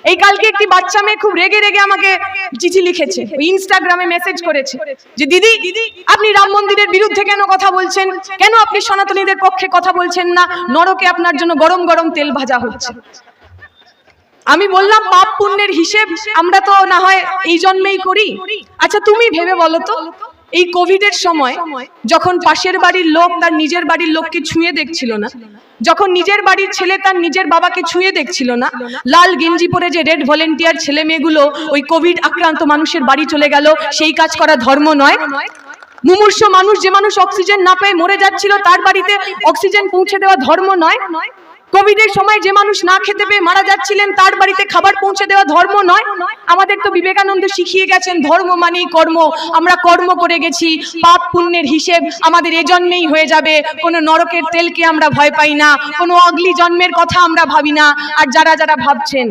এই কালকে একটি বাচ্চা মেয়ে খুব রেগে রেগে আমাকে চিঠি লিখেছে, ইনস্টাগ্রামে মেসেজ করেছে যে দিদি আপনি রাম মন্দিরের বিরুদ্ধে কেন কথা বলছেন, কেন আপনি সনাতনীদের পক্ষে কথা বলছেন না, নরকে আপনার জন্য গরম গরম তেল ভাজা হচ্ছে। আমি বললাম পাপ পুণ্যের হিসেব আমরা তো না হয় এই জন্মেই করি। আচ্ছা তুমি ভেবে বলো তো, এই কোভিডের সময় যখন পাশের বাড়ির লোক তার নিজের বাড়ির লোককে ছুঁয়ে দেখছিল না, যখন নিজের বাড়ির ছেলে তার নিজের বাবাকে ছুঁয়ে দেখছিল না, লাল গেঞ্জি পরে যে রেড ভলেন্টিয়ার ছেলে মেয়েগুলো ওই কোভিড আক্রান্ত মানুষের বাড়ি চলে গেল, সেই কাজ করা ধর্ম নয়? মুমূর্ষু মানুষ, যে মানুষ অক্সিজেন না পেয়ে মরে যাচ্ছিল, তার বাড়িতে অক্সিজেন পৌঁছে দেওয়া ধর্ম নয়? কোভিডের সময় যে মানুষ না খেতে পেয়ে মারা যাচ্ছিলেন, তার বাড়িতে খাবার পৌঁছে দেওয়া ধর্ম নয়? আমাদের তো বিবেকানন্দ শিখিয়ে গেছেন ধর্ম মানেই কর্ম। আমরা কর্ম করে গেছি, পাপ পুণ্যের হিসেব আমাদের এ জন্মেই হয়ে যাবে। কোনো নরকের তেলকে আমরা ভয় পাই না, কোনো অগলি জন্মের কথা আমরা ভাবি না। আর যারা যারা ভাবছেন